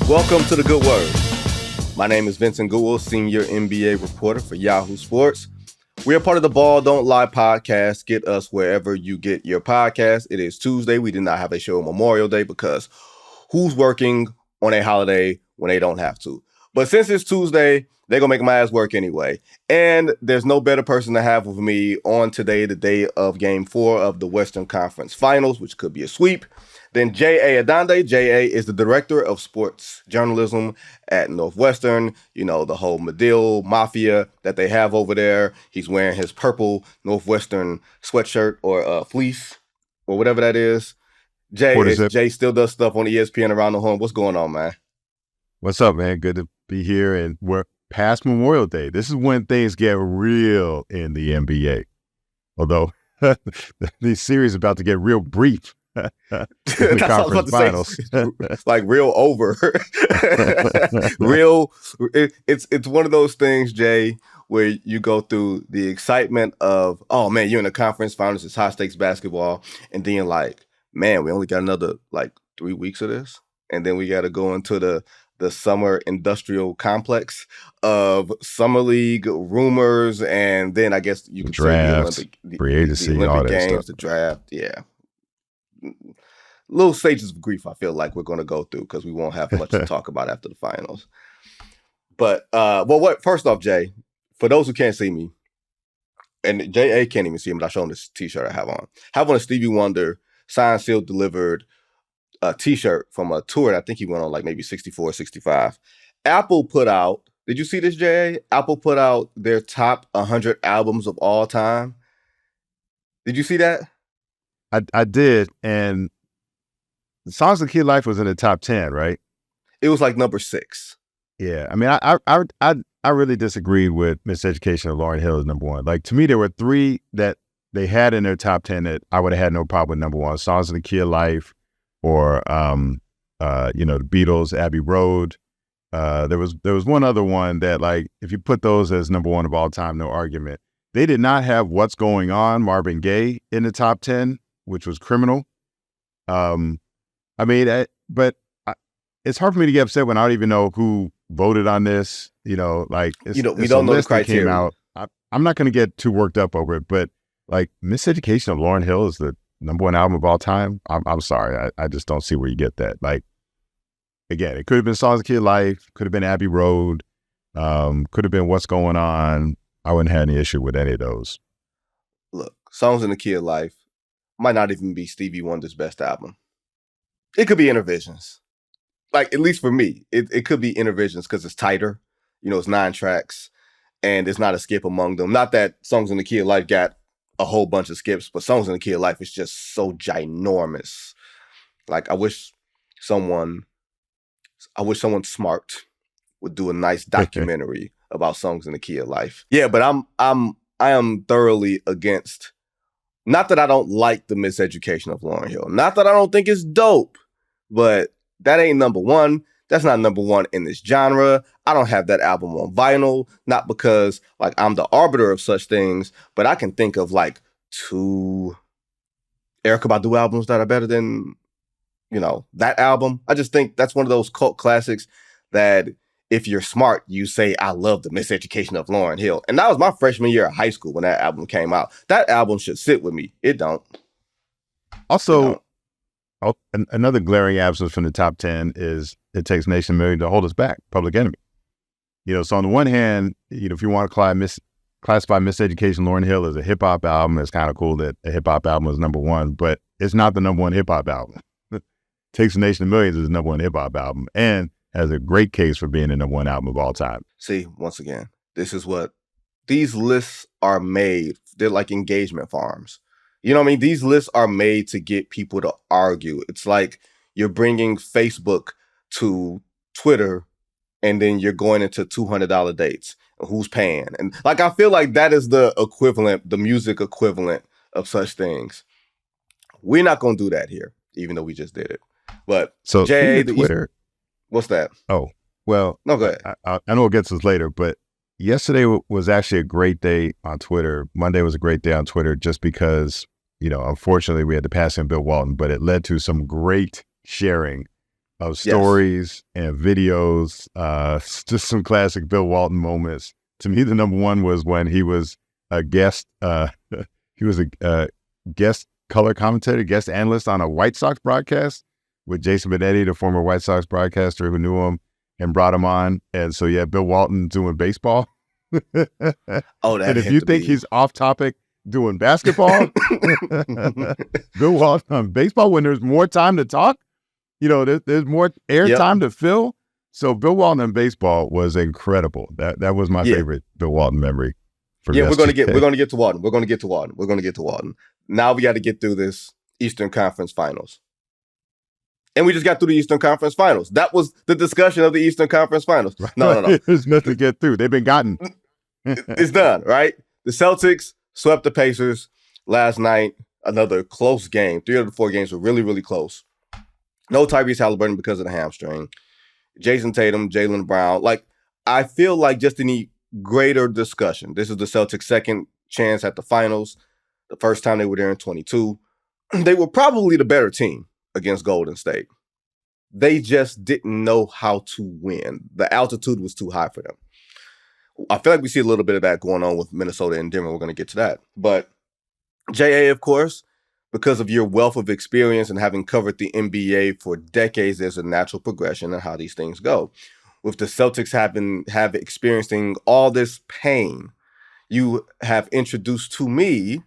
Welcome to The Good Word. My name is Vincent Goodwill, senior NBA reporter for Yahoo Sports. We are part of the Ball Don't Lie podcast. Get us wherever you get your podcast. It is Tuesday. We did not have a show on Memorial Day because who's working on a holiday when they don't have to? But since it's Tuesday, they're going to make my ass work anyway. And there's no better person to have with me on today, the day of Game 4 of the Western Conference Finals, which could be a sweep, than J.A. Adande. J.A. is the director of sports journalism at Northwestern. You know, the whole Medill Mafia that they have over there. He's wearing his purple Northwestern sweatshirt or fleece or whatever that is. Jay still does stuff on ESPN Around the Horn. What's going on, man? What's up, man? Good to be here. And we're past Memorial Day. This is when things get real in the NBA. Although the series is about to get real brief. The conference finals. It's like real over. Real. It's one of those things, Jay, where you go through the excitement of, oh man, you're in the conference finals, it's high stakes basketball, and then you're like, man, we only got another like 3 weeks of this, and then we got to go into the summer industrial complex of summer league rumors, and then I guess you can draft, say free agency, the Olympic all that games, stuff. the draft, yeah. Little stages of grief I feel like we're going to go through because we won't have much to talk about after the finals. But, first off, Jay, for those who can't see me, and J.A. can't even see me, but I show him this t-shirt I have on. I have on a Stevie Wonder signed, sealed, delivered t-shirt from a tour that I think he went on like maybe 64, 65. Apple put out, did you see this, Jay? Apple put out their top 100 albums of all time. Did you see that? I did, and Songs of Kid Life was in the top 10, right? It was like number 6. Yeah, I mean, I really disagreed with Miseducation of Lauryn Hill as number 1. Like, to me, there were 3 that they had in their top 10 that I would have had no problem with number 1. Songs of the Kid Life, or the Beatles, Abbey Road. There was one other one that, like, if you put those as number 1 of all time, no argument. They did not have What's Going On, Marvin Gaye, in the top 10, which was criminal. It's hard for me to get upset when I don't even know who voted on this. You know, like, we don't know the criteria. Came out. I'm not going to get too worked up over it, but like, Miseducation of Lauryn Hill is the number 1 album of all time. I'm sorry. I just don't see where you get that. Like, again, it could have been Songs of Kid Life, could have been Abbey Road, could have been What's Going On. I wouldn't have any issue with any of those. Look, Songs in the Kid Life might not even be Stevie Wonder's best album. It could be Intervisions. Like, at least for me, it could be Intervisions because it's tighter. You know, it's 9 tracks, and there's not a skip among them. Not that Songs in the Kid Life got a whole bunch of skips, but Songs in the Kid Life is just so ginormous. Like, I wish someone smart would do a nice documentary about Songs in the Kid Life. Yeah, but I am thoroughly against. Not that I don't like the Miseducation of Lauryn Hill. Not that I don't think it's dope, but that ain't number 1. That's not number 1 in this genre. I don't have that album on vinyl, not because like I'm the arbiter of such things, but I can think of like 2 Erykah Badu albums that are better than, that album. I just think that's one of those cult classics that if you're smart, you say, I love the Miseducation of Lauryn Hill. And that was my freshman year of high school when that album came out. That album should sit with me. It don't. Also, another glaring absence from the top 10 is It Takes a Nation Million to Hold Us Back, Public Enemy. So on the one hand, if you want to classify Miseducation of Lauryn Hill as a hip-hop album, it's kind of cool that a hip-hop album is number 1, but it's not the number 1 hip-hop album. Takes a Nation of Millions is the number 1 hip-hop album, and has a great case for being the number 1 album of all time. See, once again, this is what these lists are made. They're like engagement farms. You know what I mean? These lists are made to get people to argue. It's like you're bringing Facebook to Twitter, and then you're going into $200 dates. Who's paying? And like, I feel like that is the equivalent, the music equivalent of such things. We're not going to do that here, even though we just did it. But so Jay, Twitter. What's that? Oh, well, no, go ahead. I know we'll get to this later, but yesterday was actually a great day on Twitter. Monday was a great day on Twitter just because, unfortunately we had the passing of Bill Walton, but it led to some great sharing of stories and videos, just some classic Bill Walton moments. To me, the number one was when he was a guest. He was a guest color commentator, guest analyst on a White Sox broadcast with Jason Benetti, the former White Sox broadcaster who knew him and brought him on. And so, Bill Walton doing baseball. And if you think he's off topic doing basketball, Bill Walton on baseball when there's more time to talk, there's more airtime to fill. So Bill Walton on baseball was incredible. That was my favorite Bill Walton memory. We're gonna get to Walton. We're gonna get to Walton. Now we got to get through this Eastern Conference Finals. And we just got through the Eastern Conference Finals. That was the discussion of the Eastern Conference Finals. No. There's nothing to get through. They've been gotten. It's done, right? The Celtics swept the Pacers last night. Another close game. 3 of the 4 games were really, really close. No Tyrese Halliburton because of the hamstring. Jason Tatum, Jaylen Brown. I feel like just any greater discussion. This is the Celtics' second chance at the finals. The first time they were there in 22. They were probably the better team against Golden State. They just didn't know how to win. The altitude was too high for them. I feel like we see a little bit of that going on with Minnesota and Denver. We're going to get to that. But J.A., of course, because of your wealth of experience and having covered the NBA for decades, there's a natural progression in how these things go. With the Celtics have experiencing all this pain, you have introduced to me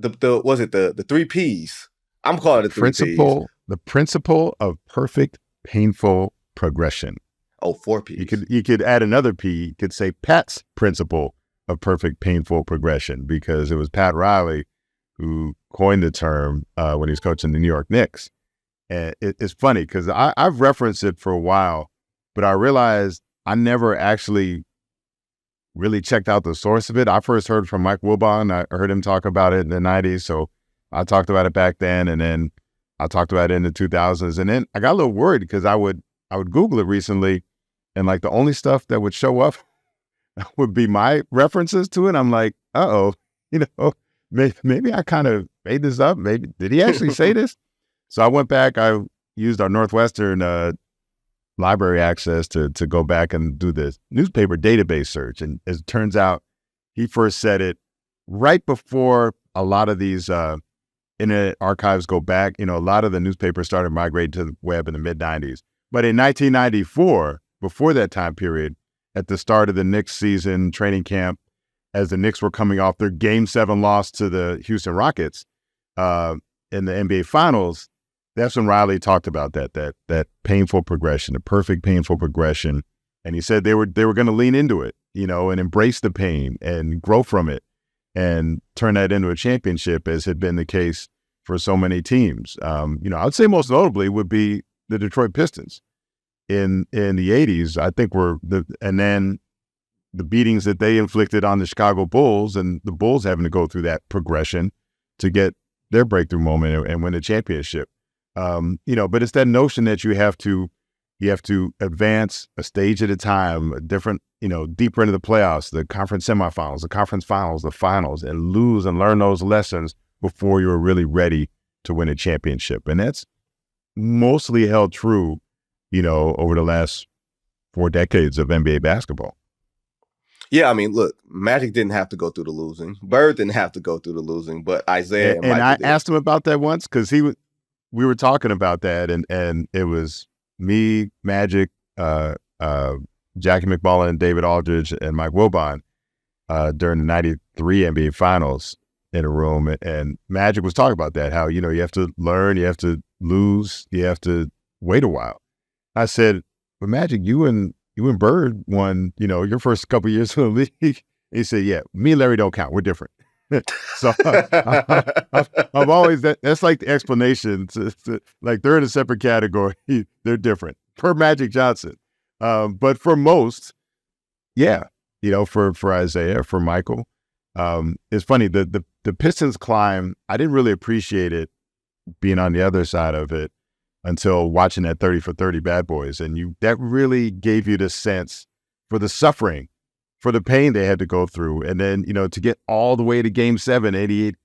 the 3 Ps. I'm calling it the 3 Ps. The principle of perfect painful progression. Oh, 4 Ps. You could add another P. You could say Pat's principle of perfect painful progression, because it was Pat Riley who coined the term when he was coaching the New York Knicks. And it's funny because I've referenced it for a while, but I realized I never actually really checked out the source of it. I first heard from Mike Wilbon. I heard him talk about it in the 90s. So I talked about it back then, and then I talked about it in the 2000s. And then I got a little worried because I would Google it recently, and the only stuff that would show up would be my references to it. I'm like, maybe I kind of made this up. Maybe did he actually say this? So I went back. I used our Northwestern library access to go back and do this newspaper database search. And as it turns out, he first said it right before a lot of these internet archives go back. A lot of the newspapers started migrating to the web in the mid-90s. But in 1994, before that time period, at the start of the Knicks season training camp, as the Knicks were coming off their Game 7 loss to the Houston Rockets in the NBA Finals, that's when Riley talked about that painful progression, the perfect painful progression. And he said they were going to lean into it, and embrace the pain and grow from it and turn that into a championship, as had been the case for so many teams. I'd say most notably would be the Detroit Pistons in the 80s. I think and then the beatings that they inflicted on the Chicago Bulls, and the Bulls having to go through that progression to get their breakthrough moment and win the championship. But it's that notion that you have to advance a stage at a time, a different, deeper into the playoffs, the conference semifinals, the conference finals, the finals, and lose and learn those lessons before you're really ready to win a championship. And that's mostly held true, over the last 4 decades of NBA basketball. Yeah, I mean, look, Magic didn't have to go through the losing. Bird didn't have to go through the losing, but Isaiah and I asked him about that once because we were talking about that, and it was me, Magic, Jackie McMullen, David Aldridge, and Mike Wilbon during the 93 NBA Finals in a room, and Magic was talking about that, how, you have to learn, you have to lose, you have to wait a while. I said, but Magic, you and Bird won, your first couple of years in the league. He said, yeah, me and Larry don't count. We're different. So I've always, that's like the explanation. Like they're in a separate category. They're different per Magic Johnson. But for most, yeah, for Isaiah, for Michael, it's funny, the Pistons climb, I didn't really appreciate it being on the other side of it until watching that 30 for 30 Bad Boys. And that really gave you the sense for the suffering, for the pain they had to go through. And then, to get all the way to Game 7, 88,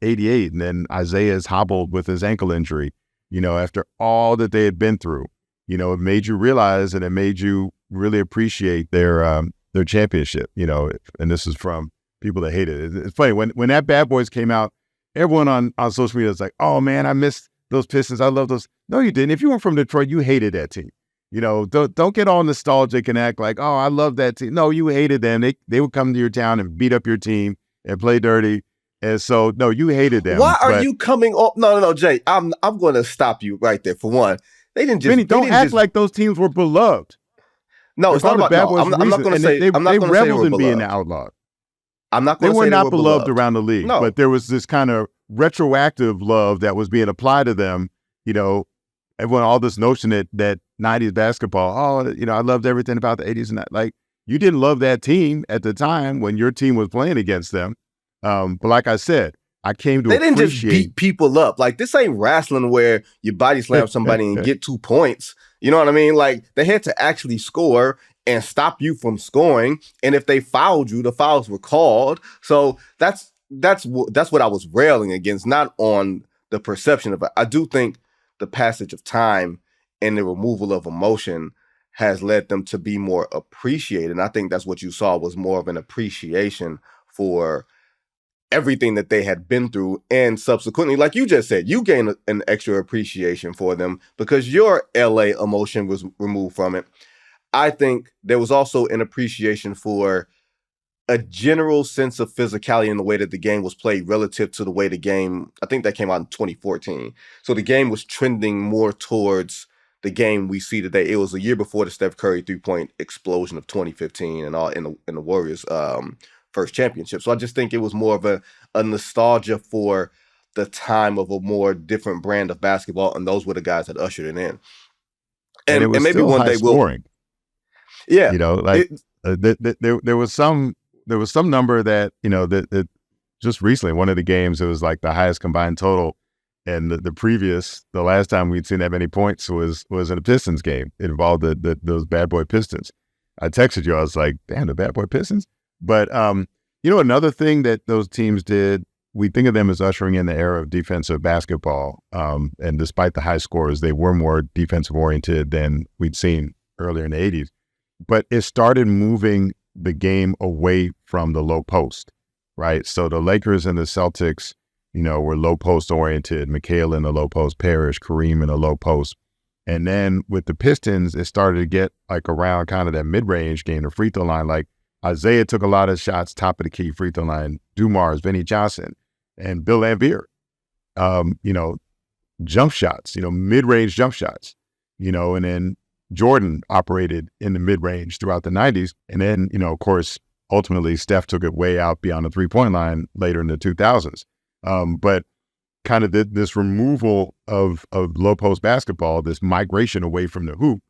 and then Isaiah is hobbled with his ankle injury, after all that they had been through. it made you realize and it made you really appreciate their championship, and this is from people that hated it. It's funny, when that Bad Boys came out, everyone on social media was like, oh man, I missed those Pistons. I love those. No, you didn't. If you weren't from Detroit, you hated that team. Don't get all nostalgic and act like, oh, I love that team. No, you hated them. They would come to your town and beat up your team and play dirty. And so, no, you hated them. Why are you coming off? No, Jay, I'm going to stop you right there. For one, they didn't just. Vinny, don't act like those teams were beloved. No, it's not about Bad Boys. I'm not going to say they reveled in being the outlawed. I'm not going to say they were not beloved around the league, but there was this kind of retroactive love that was being applied to them. Everyone, all this notion that 90s basketball, I loved everything about the 80s and that. Like, you didn't love that team at the time when your team was playing against them. But like I said, I came to appreciate. They didn't just beat people up. Like, this ain't wrestling where you body slam somebody and get 2 points. You know what I mean? Like, they had to actually score and stop you from scoring. And if they fouled you, the fouls were called. So that's what I was railing against, not on the perception of it. I do think the passage of time and the removal of emotion has led them to be more appreciated. And I think that's what you saw was more of an appreciation for everything that they had been through. And subsequently, like you just said, you gained an extra appreciation for them because your LA emotion was removed from it. I think there was also an appreciation for a general sense of physicality in the way that the game was played relative to the way the game, I think that came out in 2014. So the game was trending more towards the game we see today. It was a year before the Steph Curry 3-point explosion of 2015 and all in the Warriors first championship. So I just think it was more of a nostalgia for the time of a more different brand of basketball, and those were the guys that ushered it in. And maybe one day scoring. Yeah, there was some number that that just recently, one of the games, it was like the highest combined total, and the last time we'd seen that many points was in a Pistons game. It involved those Bad Boy Pistons. I texted you. I was like, damn, the Bad Boy Pistons. But another thing that those teams did, we think of them as ushering in the era of defensive basketball. And despite the high scores, they were more defensive oriented than we'd seen earlier in the 80s. But it started moving the game away from the low post, right? So the Lakers and the Celtics, were low post oriented. McHale in the low post, Parrish, Kareem in the low post. And then with the Pistons, it started to get like around kind of that mid-range game, the free throw line. Like Isaiah took a lot of shots, top of the key free throw line, Dumars, Vinnie Johnson, and Bill Laimbeer. Jump shots, mid-range jump shots, and then Jordan operated in the mid-range throughout the 90s. And then, of course, ultimately Steph took it way out beyond the three-point line later in the 2000s. But kind of this removal of low-post basketball, this migration away from the hoop,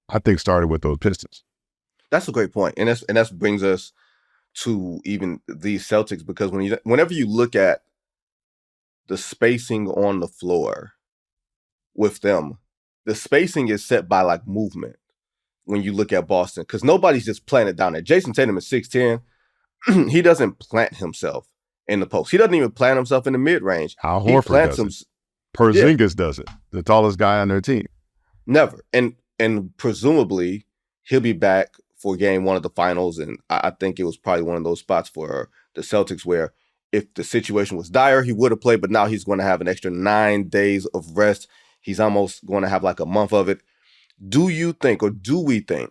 I think started with those Pistons. That's a great point. And that brings us to even these Celtics, because whenever you look at the spacing on the floor with them, the spacing is set by like movement when you look at Boston, because nobody's just planted down there. Jason Tatum is 6'10". He doesn't plant himself in the post. He doesn't even plant himself in the mid-range. Al Horford does it. Porzingis does it, the tallest guy on their team. Never. And presumably he'll be back for game one of the finals. And I think it was probably one of those spots for the Celtics where if the situation was dire, he would have played, but now he's going to have an extra 9 days of rest. He's almost going to have like a month of it. Do you think, or do we think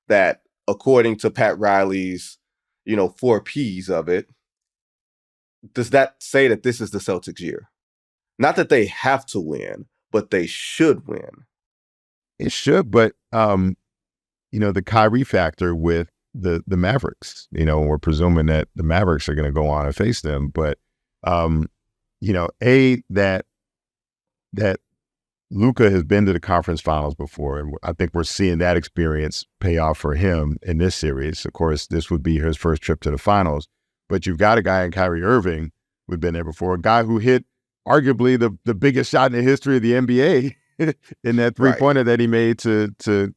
that according to Pat Riley's, 4 Ps of it, does that say that this is the Celtics' year? Not that they have to win, but they should win. It should, but, the Kyrie factor with the Mavericks, we're presuming that the Mavericks are going to go on and face them. But, that Luka has been to the conference finals before, and I think we're seeing that experience pay off for him in this series. Of course, this would be his first trip to the finals, but you've got a guy in Kyrie Irving who'd been there before, a guy who hit arguably the biggest shot in the history of the NBA in that three-pointer that he made to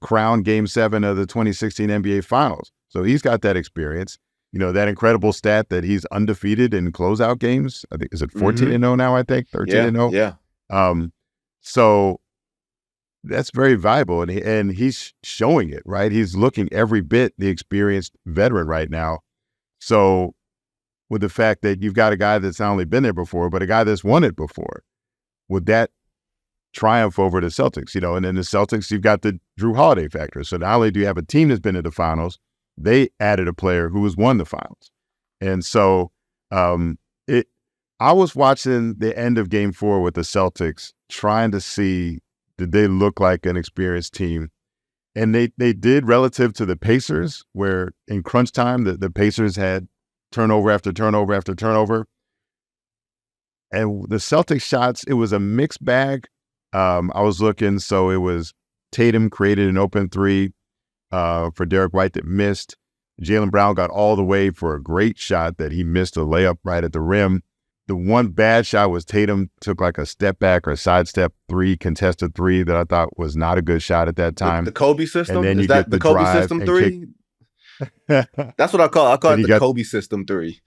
crown Game 7 of the 2016 NBA Finals. So he's got that experience. That incredible stat that he's undefeated in closeout games. I think, is it 14-0 now, I think? 13-0? Yeah. So that's very valuable, and he's showing it, right? He's looking every bit the experienced veteran right now. So with the fact that you've got a guy that's not only been there before, but a guy that's won it before, would that triumph over the Celtics? And then the Celtics, you've got the Drew Holiday factor. So not only do you have a team that's been to the finals, they added a player who has won the finals. And so I was watching the end of Game 4 with the Celtics, trying to see, did they look like an experienced team? And they did relative to the Pacers, where in crunch time, the Pacers had turnover after turnover after turnover. And the Celtics shots, it was a mixed bag. I was looking, so it was Tatum created an open three for Derek White that missed. Jaylen Brown got all the way for a great shot that he missed a layup right at the rim. The one bad shot was Tatum took like a step back or a sidestep three, contested three that I thought was not a good shot at that time. The Kobe system? And then Is that the Kobe system three? That's what I call it. I call it the Kobe system three.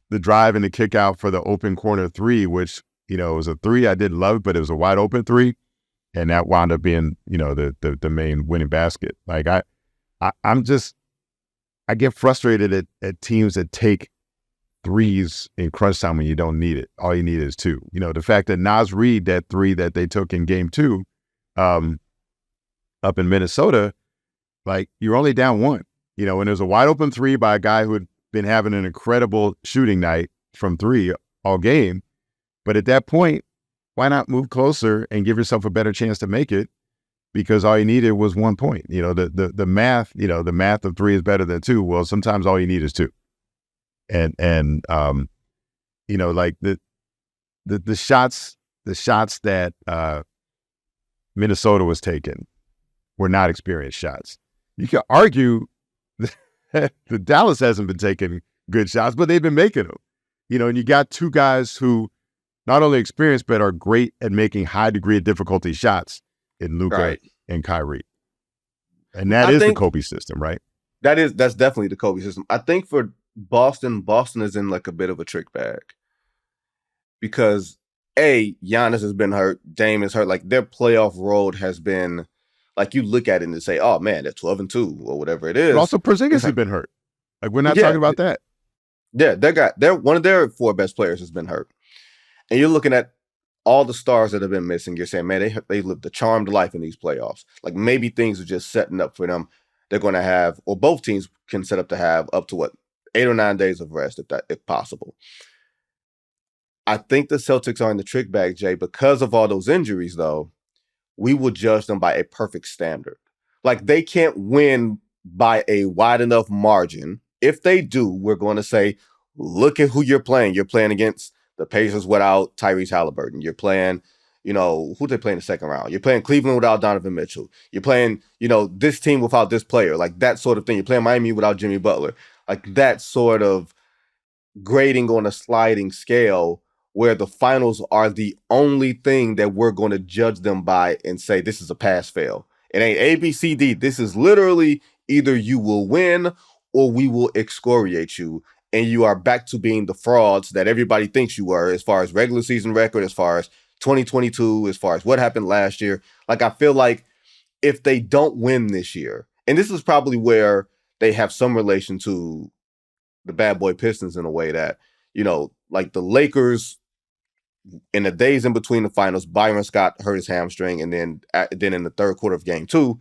The drive and the kick out for the open corner three, which, it was a three. I did love it, but it was a wide open three. And that wound up being, the main winning basket. Like I get frustrated at teams that take threes in crunch time when you don't need it. All you need is two. The fact that Naz Reid, that three that they took in Game 2 up in Minnesota, like you're only down one. And there's a wide open three by a guy who had been having an incredible shooting night from three all game. But at that point, why not move closer and give yourself a better chance to make it? Because all you needed was 1 point. The math, the math of three is better than two. Well, sometimes all you need is two. And like the shots that Minnesota was taking were not experienced shots. You could argue that the Dallas hasn't been taking good shots, but they've been making them. And you got two guys who not only experienced, but are great at making high degree of difficulty shots in Luka and Kyrie. And that is the Kobe system, right? That's definitely the Kobe system. I think for Boston is in like a bit of a trick bag because Giannis has been hurt, Dame is hurt. Like their playoff road has been like you look at it and say, oh man, they're 12-2 or whatever it is. But also Porzingis has been hurt. Like we're not talking about that. Yeah, they're one of their four best players has been hurt. And you're looking at all the stars that have been missing. You're saying, man, they lived a charmed life in these playoffs. Like maybe things are just setting up for them. They're going to have, or both teams can set up to have up to 8 or 9 days of rest if possible. I think the Celtics are in the trick bag, Jay, because of all those injuries, though. We will judge them by a perfect standard. Like they can't win by a wide enough margin. If they do, we're going to say, look at who you're playing. You're playing against the Pacers without Tyrese Halliburton. You're playing, who they play in the second round. You're playing Cleveland without Donovan Mitchell. You're playing, this team without this player. Like that sort of thing. You're playing Miami without Jimmy Butler. Like that sort of grading on a sliding scale where the finals are the only thing that we're going to judge them by and say, this is a pass-fail. It ain't A, B, C, D. This is literally either you will win or we will excoriate you. And you are back to being the frauds that everybody thinks you were as far as regular season record, as far as 2022, as far as what happened last year. Like, I feel like if they don't win this year, and this is probably where they have some relation to the bad boy Pistons in a way that, like the Lakers in the days in between the finals, Byron Scott hurt his hamstring. And then in the third quarter of Game 2,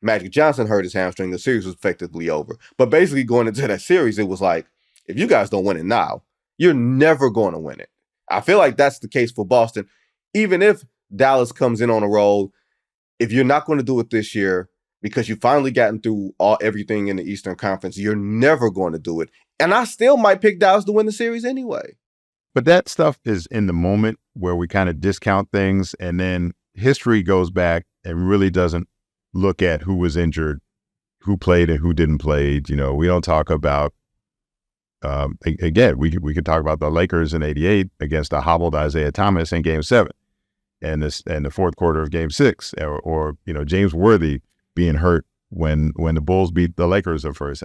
Magic Johnson hurt his hamstring. The series was effectively over. But basically going into that series, it was like, if you guys don't win it now, you're never going to win it. I feel like that's the case for Boston. Even if Dallas comes in on a roll, if you're not going to do it this year because you've finally gotten through everything in the Eastern Conference, you're never going to do it. And I still might pick Dallas to win the series anyway. But that stuff is in the moment where we kind of discount things, and then history goes back and really doesn't look at who was injured, who played and who didn't play. We don't talk about, again, we could talk about the Lakers in '88 against a hobbled Isaiah Thomas in Game 7 and the fourth quarter of Game 6, or James Worthy being hurt when the Bulls beat the Lakers at first.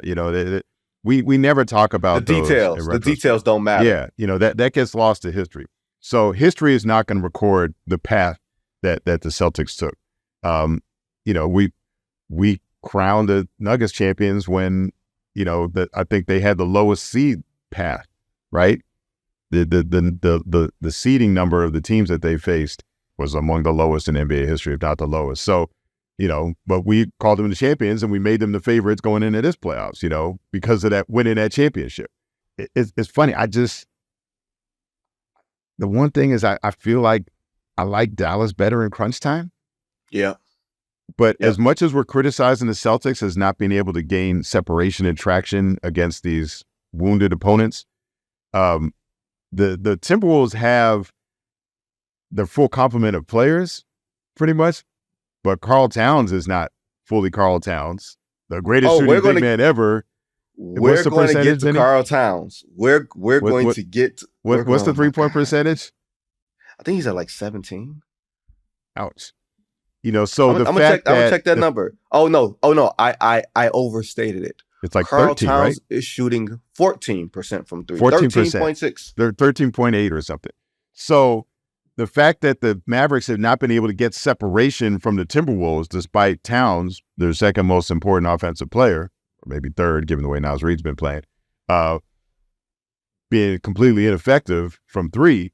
We never talk about the details. The details don't matter. Yeah, that gets lost to history. So history is not going to record the path that the Celtics took. we crowned the Nuggets champions when, I think they had the lowest seed path, right? The seeding number of the teams that they faced was among the lowest in NBA history, if not the lowest. So, but we called them the champions and we made them the favorites going into this playoffs, because of that winning that championship. It's funny. The one thing is I feel like I like Dallas better in crunch time. Yeah. But as much as we're criticizing the Celtics as not being able to gain separation and traction against these wounded opponents, the Timberwolves have their full complement of players, pretty much. But Karl Towns is not fully Karl Towns, the greatest shooting big man ever. We're going to get to Karl Towns. We're going to get. What's the 3-point percentage? I think he's at like 17. Ouch. So I'm gonna check that number. Oh no, I overstated it. It's like Karl 13, Towns right? Is shooting 14% from three. 13.6. They're 13.8 or something. So the fact that the Mavericks have not been able to get separation from the Timberwolves, despite Towns, their second most important offensive player, or maybe third, given the way Naz Reid's been playing, being completely ineffective from three.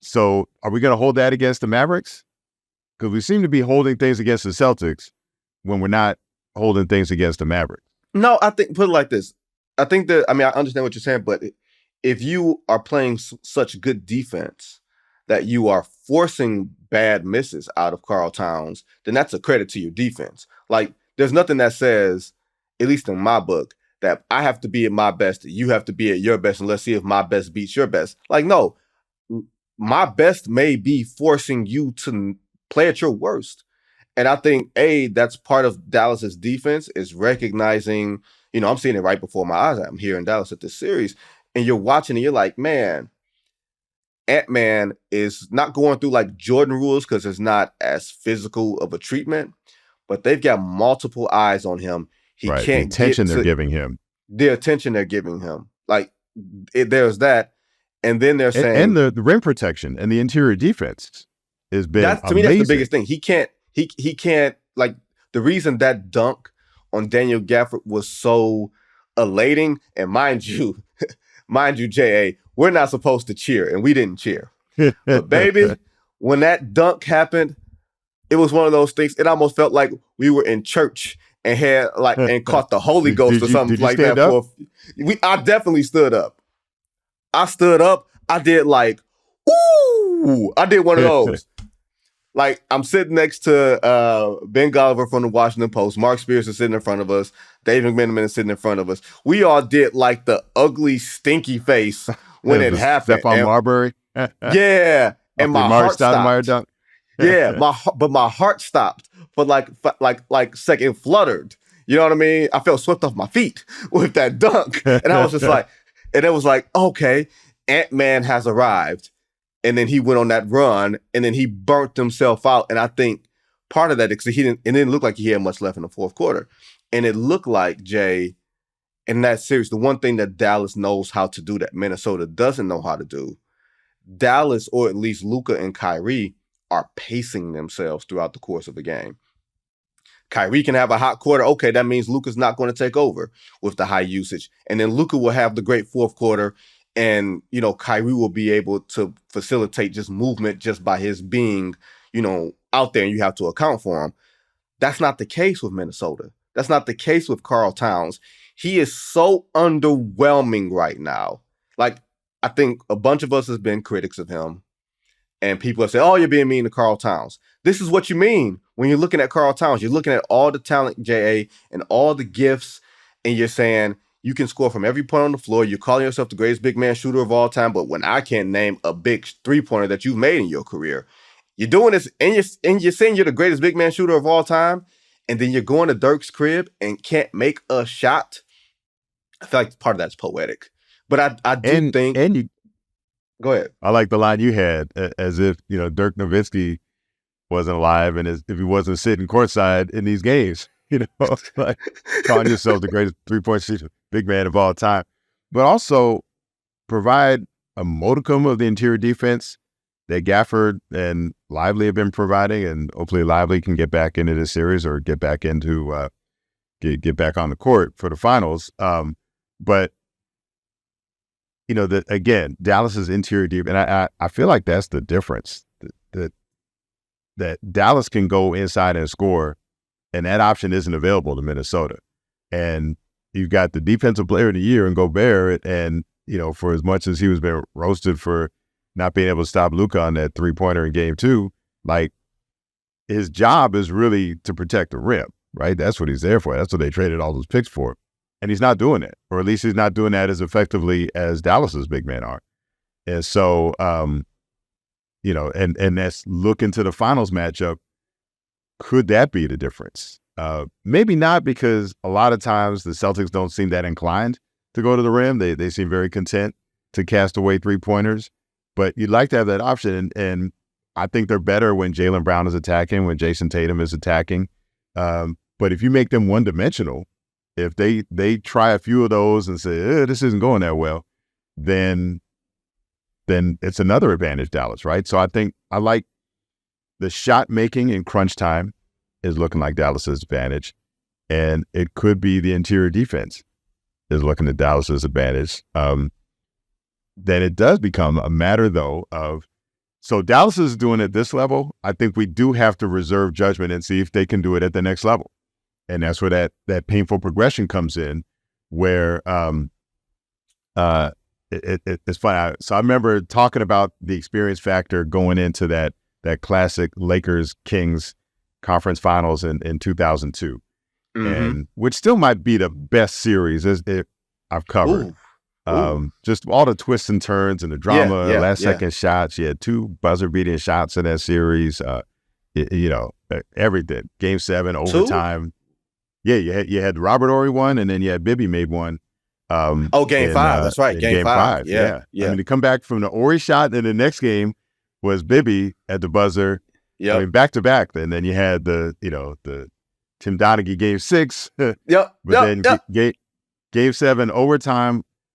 So are we going to hold that against the Mavericks? Because we seem to be holding things against the Celtics when we're not holding things against the Mavericks. No, I think, put it like this. I think I understand what you're saying, but if you are playing such good defense that you are forcing bad misses out of Karl Towns, then that's a credit to your defense. Like, there's nothing that says, at least in my book, that I have to be at my best, you have to be at your best, and let's see if my best beats your best. Like, no, my best may be forcing you to play at your worst. And I think, that's part of Dallas's defense is recognizing, I'm seeing it right before my eyes. I'm here in Dallas at this series, and you're watching and you're like, man, Ant-Man is not going through like Jordan rules because it's not as physical of a treatment, but they've got multiple eyes on him. He right. can't the attention they're giving him. The attention they're giving him. Like, there's that. And then they're saying... And the rim protection and the interior defense has been to me, that's the biggest thing. He can't, like, the reason that dunk on Daniel Gafford was so elating, and mind you, J.A., we're not supposed to cheer, and we didn't cheer. But baby, when that dunk happened, it was one of those things. It almost felt like we were in church and had and caught the Holy Ghost or something like that. I definitely stood up. I stood up. I did ooh! I did one of those. Like, I'm sitting next to Ben Golliver from the Washington Post. Mark Spears is sitting in front of us. Dave McMenamin is sitting in front of us. We all did the ugly, stinky face when it happened. Stephon Marbury. Yeah. And my heart stopped. Dunk. Yeah, my heart stopped for like second fluttered. You know what I mean? I felt swept off my feet with that dunk. And I was just and it was okay, Ant-Man has arrived. And then he went on that run, and then he burnt himself out. And I think part of that is it didn't look like he had much left in the fourth quarter. And it looked like, Jay, in that series, the one thing that Dallas knows how to do that Minnesota doesn't know how to do, Dallas, or at least Luka and Kyrie, are pacing themselves throughout the course of the game. Kyrie can have a hot quarter. Okay, that means Luka's not going to take over with the high usage. And then Luka will have the great fourth quarter. And, Kyrie will be able to facilitate just movement just by his being, out there, and you have to account for him. That's not the case with Minnesota. That's not the case with Karl Towns. He is so underwhelming right now. Like, I think a bunch of us has been critics of him. And people have said, oh, you're being mean to Karl Towns. This is what you mean when you're looking at Karl Towns. You're looking at all the talent, J.A., and all the gifts, and you're saying, you can score from every point on the floor. You're calling yourself the greatest big man shooter of all time. But when I can't name a big three-pointer that you've made in your career, you're doing this and you're saying you're the greatest big man shooter of all time. And then you're going to Dirk's crib and can't make a shot. I feel like part of that's poetic. But I do think. And you go ahead. I like the line you had, as if, Dirk Nowitzki wasn't alive and as if he wasn't sitting courtside in these games. Like calling yourself the greatest three-point shooter, big man of all time, but also provide a modicum of the interior defense that Gafford and Lively have been providing, and hopefully Lively can get back into the series or get back into get back on the court for the finals. But again, Dallas's interior deep, and I feel like that's the difference. That Dallas can go inside and score, and that option isn't available to Minnesota. And you've got the defensive player of the year in Gobert, and for as much as he was being roasted for not being able to stop Luka on that 3-pointer in Game 2, like his job is really to protect the rim, right? That's what he's there for. That's what they traded all those picks for. And he's not doing it, or at least he's not doing that as effectively as Dallas's big men are. And so, and that's looking to the finals matchup. Could that be the difference? Maybe not, because a lot of times the Celtics don't seem that inclined to go to the rim. They seem very content to cast away 3-pointers. But you'd like to have that option, and I think they're better when Jaylen Brown is attacking, when Jason Tatum is attacking. But if you make them one-dimensional, if they try a few of those and say, this isn't going that well, then it's another advantage, Dallas, right? So I think I like the shot making in crunch time is looking like Dallas's advantage, and it could be the interior defense is looking at Dallas's advantage. Then it does become a matter, though, of so Dallas is doing it at this level. I think we do have to reserve judgment and see if they can do it at the next level. And that's where that painful progression comes in, where it's funny. So I remember talking about the experience factor going into that classic Lakers-Kings conference finals in 2002, and which still might be the best series I've covered. Ooh. Just all the twists and turns and the drama, last-second shots. You had 2 buzzer-beating shots in that series. Everything. Game 7, overtime. 2? Yeah, you had Robert Horry one, and then you had Bibby made one. Game 5. That's right. Game 5. Yeah. I mean, to come back from the Horry shot, and the next game was Bibby at the buzzer. Yeah. I mean, back to back. And then you had the Tim Donaghy Game 6. Game 7,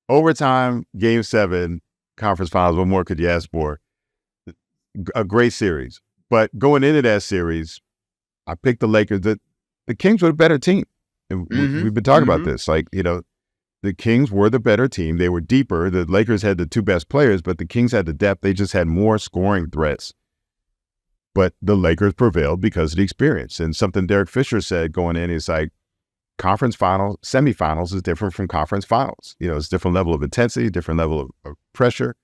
overtime, Game 7, conference finals. What more could you ask for? A great series. But going into that series, I picked the Lakers. The Kings were a better team. And we've been talking about this. Like, the Kings were the better team. They were deeper. The Lakers had the 2 best players, but the Kings had the depth. They just had more scoring threats. But the Lakers prevailed because of the experience. And something Derek Fisher said going in is like, conference finals, semifinals is different from conference finals. It's a different level of intensity, different level of pressure.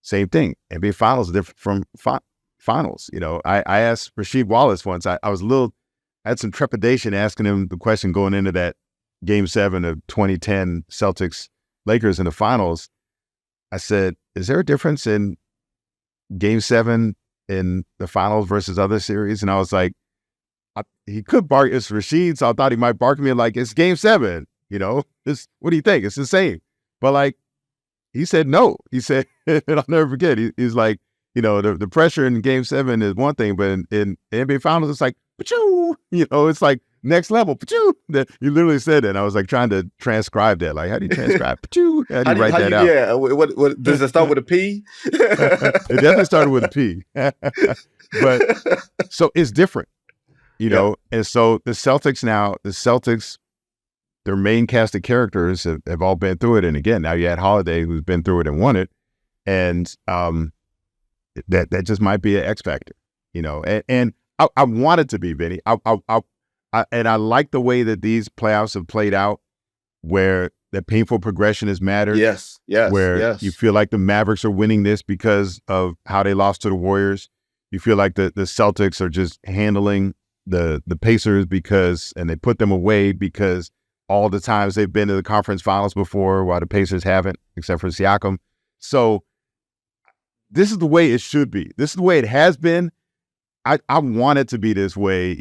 Same thing. NBA finals is different from finals. I asked Rasheed Wallace once, I had some trepidation asking him the question going into that Game 7 of 2010 Celtics Lakers in the finals. I said, is there a difference in Game 7 in the finals versus other series? And I was like, he could bark. It's Rasheed, so I thought he might bark at me like, it's Game 7. What do you think? It's the same. But like, he said no. He said, and I'll never forget, he's like, the pressure in Game 7 is one thing, but in NBA finals, it's like, pachoo! It's like next level, pachoo! You literally said it. And I was like trying to transcribe that. Like, how do you transcribe pachoo? How do you write that out? Yeah. What does it start with a P? It definitely started with a P. But so it's different, and so the Celtics, their main cast of characters have all been through it. And again, now you had Holiday, who's been through it and won it. And that just might be an X factor, and I want it to be, Vinny. And I like the way that these playoffs have played out, where the painful progression has mattered. Yes. Where you feel like the Mavericks are winning this because of how they lost to the Warriors. You feel like the Celtics are just handling the Pacers and they put them away because all the times they've been to the conference finals before, while the Pacers haven't, except for Siakam. So this is the way it should be. This is the way it has been. I want it to be this way.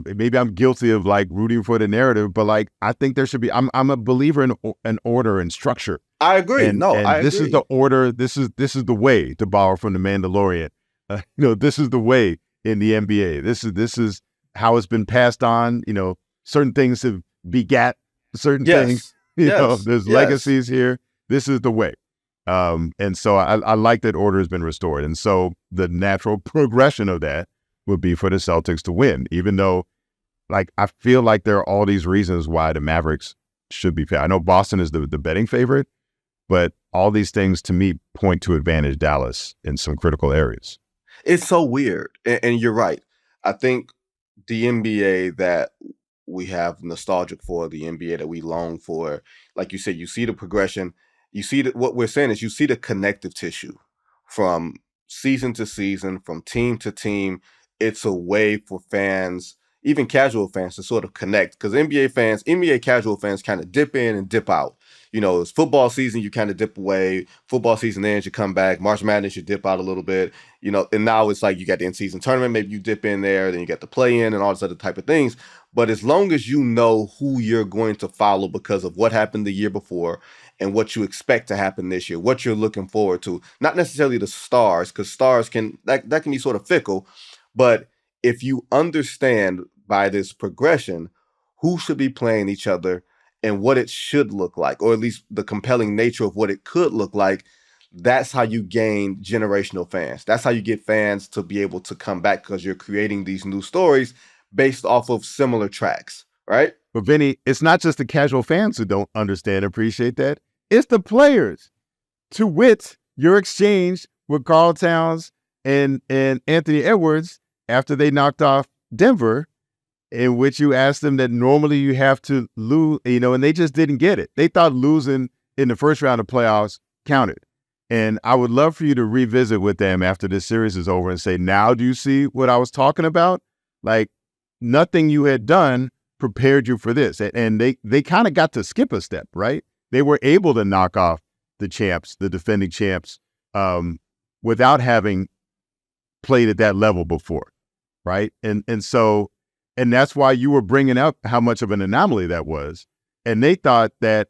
Maybe I'm guilty of like rooting for the narrative, but like, I think there should be, I'm a believer in order and structure. I agree. And this is the order. This is the way, to borrow from the Mandalorian. This is the way in the NBA. This is how it's been passed on. Certain things have begat certain things. There's legacies here. This is the way. And so I like that order has been restored. And so the natural progression of that would be for the Celtics to win, even though, like, I feel like there are all these reasons why the Mavericks should be fair. I know Boston is the betting favorite, but all these things to me point to advantage Dallas in some critical areas. It's so weird. And you're right. I think the NBA that we have nostalgic for, the NBA that we long for, like you said, you see the progression. You see that what we're saying is you see the connective tissue from season to season, from team to team. It's a way for fans, even casual fans, to sort of connect. Because NBA casual fans kind of dip in and dip out. You know, it's football season, you kind of dip away. Football season ends, you come back. March Madness, you dip out a little bit. You know, and now it's like you got the in-season tournament, maybe you dip in there, then you get the play-in and all this other type of things. But as long as you know who you're going to follow because of what happened the year before and what you expect to happen this year, what you're looking forward to, not necessarily the stars, because stars that can be sort of fickle, but if you understand by this progression who should be playing each other and what it should look like, or at least the compelling nature of what it could look like, that's how you gain generational fans. That's how you get fans to be able to come back, because you're creating these new stories based off of similar tracks, right? But Vinny, it's not just the casual fans who don't understand and appreciate that. It's the players. To wit, your exchange with Karl Towns and Anthony Edwards after they knocked off Denver, in which you asked them that normally you have to lose, and they just didn't get it. They thought losing in the first round of playoffs counted. And I would love for you to revisit with them after this series is over and say, now do you see what I was talking about? Like, nothing you had done prepared you for this. And they kind of got to skip a step, right? They were able to knock off the champs, the defending champs, without having played at that level before, right? And that's why you were bringing up how much of an anomaly that was. And they thought that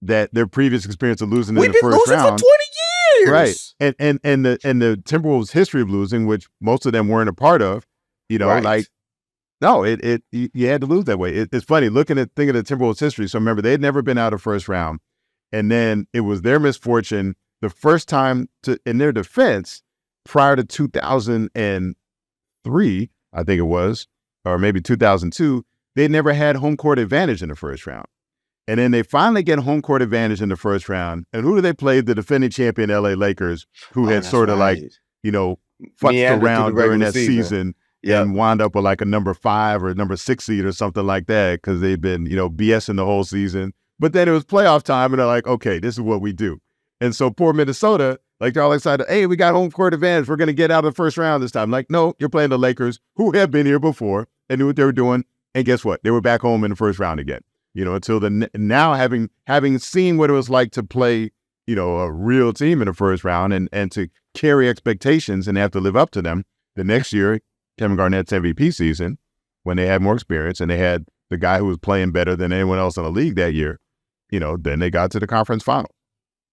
their previous experience of losing in the first round, for 20 years, right? And the Timberwolves' history of losing, which most of them weren't a part of, right. like, no, you had to lose that way. It's funny thinking of the Timberwolves' history. So remember, they had never been out of first round, and then it was their misfortune the first time in their defense prior to 2003, I think it was, or maybe 2002. They never had home court advantage in the first round. And then they finally get home court advantage in the first round. And who do they play? The defending champion LA Lakers, who had sort of futzed around during that season and wound up with like a number 5 or number 6 seed or something like that, because they've been, BSing the whole season. But then it was playoff time and they're like, okay, this is what we do. And so poor Minnesota, like, they're all excited. Hey, we got home court advantage. We're going to get out of the first round this time. Like, no, you're playing the Lakers, who have been here before and knew what they were doing. And guess what? They were back home in the first round again. Until now having seen what it was like to play, a real team in the first round and to carry expectations and have to live up to them. The next year, Kevin Garnett's MVP season, when they had more experience and they had the guy who was playing better than anyone else in the league that year, then they got to the conference final.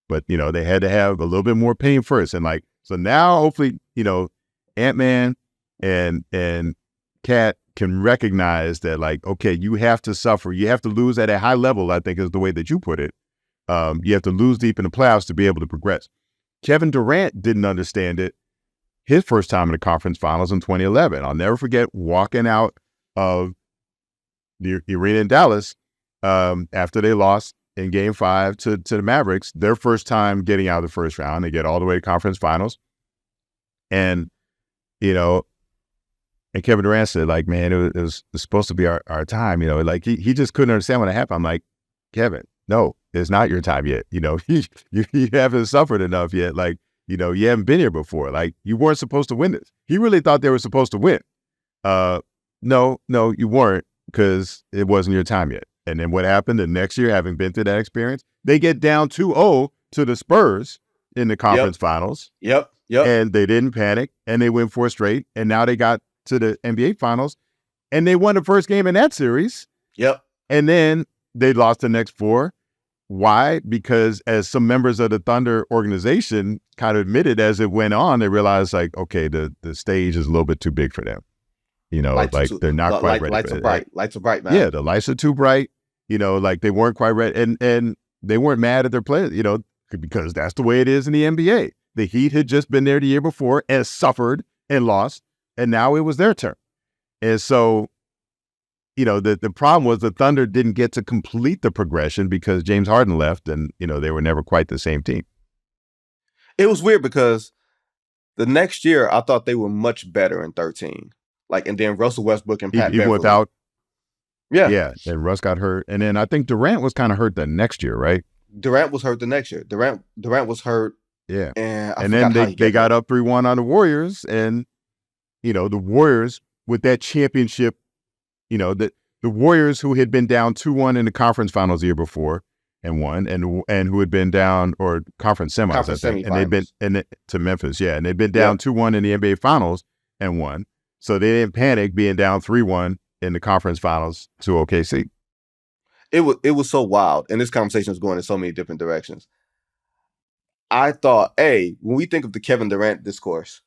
But, they had to have a little bit more pain first. And so now hopefully, Ant-Man and Cat can recognize that, like, okay, you have to suffer. You have to lose at a high level, I think is the way that you put it. You have to lose deep in the playoffs to be able to progress. Kevin Durant didn't understand it his first time in the conference finals in 2011. I'll never forget walking out of the arena in Dallas after they lost in Game 5 to the Mavericks, their first time getting out of the first round. They get all the way to conference finals. And, and Kevin Durant said, like, man, it was supposed to be our time, like he just couldn't understand what happened. I'm like, Kevin, no, it's not your time yet. You haven't suffered enough yet. Like, you haven't been here before. Like, you weren't supposed to win this. He really thought they were supposed to win. No, you weren't, because it wasn't your time yet. And then what happened the next year, having been through that experience, they get down 2-0 to the Spurs in the conference finals. Yep. And they didn't panic, and they win 4 straight. And now they got to the NBA finals, and they won the first game in that series. Yep. And then they lost the next 4. Why? Because as some members of the Thunder organization kind of admitted as it went on, they realized, like, okay, the stage is a little bit too big for them. They're not quite ready. Lights are bright, man. Yeah, the lights are too bright. Like, they weren't quite ready, and they weren't mad at their players. because that's the way it is in the NBA. The Heat had just been there the year before and suffered and lost, and now it was their turn. And so, the problem was the Thunder didn't get to complete the progression because James Harden left, and, they were never quite the same team. It was weird because the next year I thought they were much better in 13. And then Russell Westbrook and Pat Even Beverly. without. Yeah. And Russ got hurt. And then I think Durant was kind of hurt the next year, right? Durant was hurt the next year. Durant was hurt. Yeah. And then they got up 3-1 on the Warriors. And, the Warriors with that championship, the Warriors who had been down 2-1 in the conference finals the year before and won, and who had been down, or conference semis, I think, and they'd been to Memphis. Yeah. And they'd been down 2-1 in the NBA finals and won. So they didn't panic being down 3-1 in the conference finals to OKC. It was so wild, and this conversation was going in so many different directions. I thought, when we think of the Kevin Durant discourse,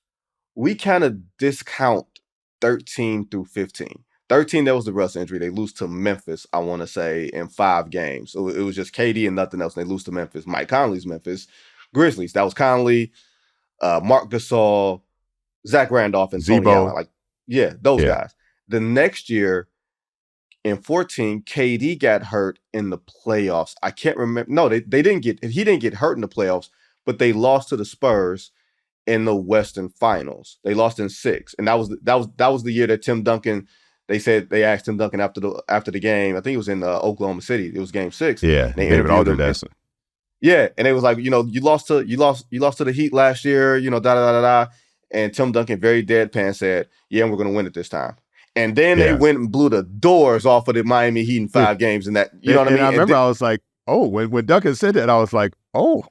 we kind of discount 13 through 15. 13, that was the Russ injury. They lose to Memphis, I want to say, in 5 games. So it was just KD and nothing else, and they lose to Memphis. Mike Conley's Memphis Grizzlies. That was Conley, Mark Gasol, Zach Randolph, and Tony Allen. Those guys. The next year, in 14, KD got hurt in the playoffs. I can't remember. No, he didn't get hurt in the playoffs, but they lost to the Spurs in the Western Finals. They lost in 6, and that was the year that Tim Duncan. They said they asked Tim Duncan after the game. I think it was in Oklahoma City. It was Game 6. Yeah, they David Alder. Yeah, and it was like, you lost to the Heat last year. Da da da da da. And Tim Duncan very deadpan said, "Yeah, we're going to win it this time." And then they went and blew the doors off of the Miami Heat in 5 games, and that what I mean. And I remember I was like, "Oh," when Duncan said that, I was like, "Oh,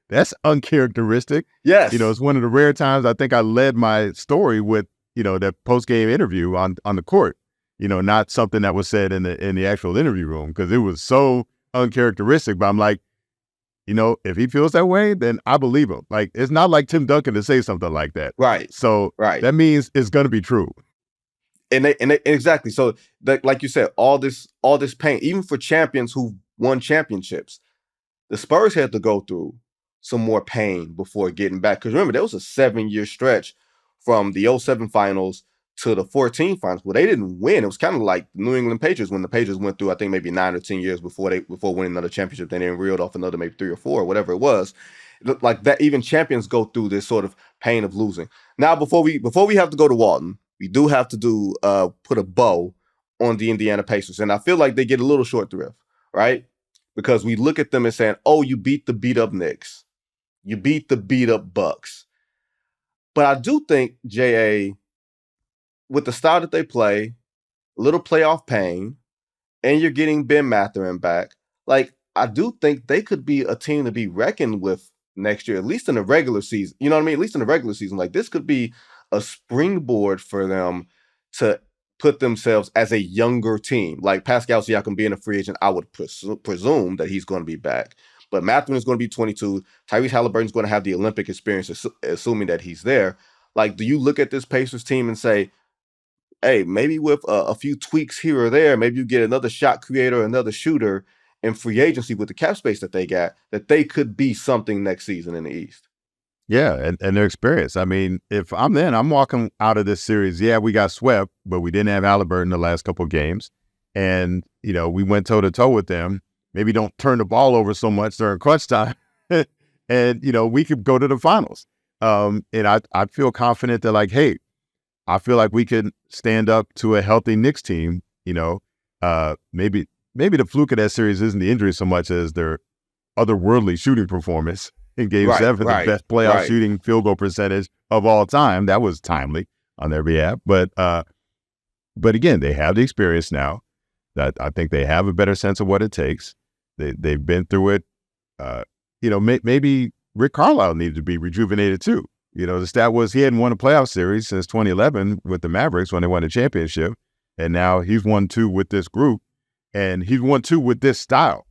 that's uncharacteristic." Yes, it's one of the rare times I think I led my story with that post game interview on the court. Not something that was said in the actual interview room, because it was so uncharacteristic. But I'm like, if he feels that way, then I believe him. Like, it's not like Tim Duncan to say something like that. Right. So that means it's going to be true. And they exactly. So like you said, all this pain, even for champions who won championships, the Spurs had to go through some more pain before getting back. Because remember, there was a 7-year stretch from the 07 finals to the 14 finals where they didn't win. It was kind of like the New England Patriots when the Patriots went through, I think, maybe 9 or 10 years before winning another championship. Then they reeled off another maybe 3 or 4, whatever it was. Like that, even champions go through this sort of pain of losing. Now, before we have to go to Walton, we do have to put a bow on the Indiana Pacers. And I feel like they get a little short thrift, right? Because we look at them and saying, "Oh, you beat the beat-up Knicks. You beat the beat-up Bucks." But I do think, J.A., with the style that they play, a little playoff pain, and you're getting Ben Mathurin back, like, I do think they could be a team to be reckoned with next year, at least in the regular season. You know what I mean? At least in the regular season. Like, this could be a springboard for them to put themselves as a younger team. Like, Pascal Siakam being a free agent, I would presume that he's going to be back. But Mathurin is going to be 22. Tyrese Halliburton is going to have the Olympic experience, assuming that he's there. Like, do you look at this Pacers team and say, hey, maybe with a few tweaks here or there, maybe you get another shot creator, another shooter in free agency with the cap space that they got, that they could be something next season in the East? Yeah, and their experience. I mean, if I'm walking out of this series, we got swept, but we didn't have Halliburton the last couple of games. And, we went toe-to-toe with them. Maybe don't turn the ball over so much during crunch time. And, we could go to the finals. And I feel confident that, like, hey, I feel like we can stand up to a healthy Knicks team. Maybe the fluke of that series isn't the injury so much as their otherworldly shooting performance in Game 7, the best playoff shooting field goal percentage of all time. That was timely on their behalf. But again, they have the experience now. That I think they have a better sense of what it takes. They've been through it. Maybe Rick Carlisle needed to be rejuvenated too. The stat was he hadn't won a playoff series since 2011 with the Mavericks when they won a championship. And now he's won 2 with this group, and he's won 2 with this style,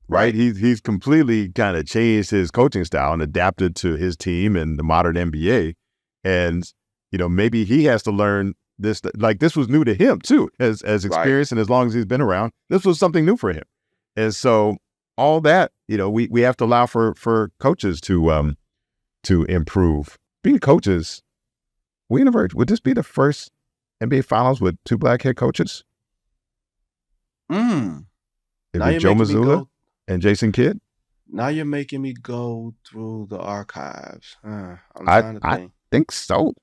right? He's completely kind of changed his coaching style and adapted to his team and the modern NBA. And, maybe he has to learn this. Like, this was new to him too, as experience, and as long as he's been around, this was something new for him. And so all that, we have to allow for coaches to improve. Being coaches, would this be the first NBA Finals with 2 black head coaches? Now With Joe Mazzulla and Jason Kidd? Now you're making me go through the archives. I'm trying to think. I think so.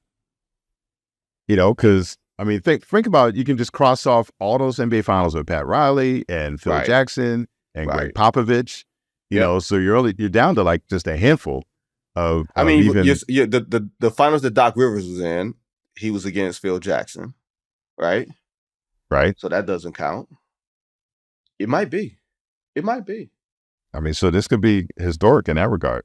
Because think about it. You can just cross off all those NBA Finals with Pat Riley and Phil Jackson and Greg Popovich. So you're down to like just a handful of. The finals that Doc Rivers was in, he was against Phil Jackson, right? Right. So that doesn't count. It might be. So this could be historic in that regard.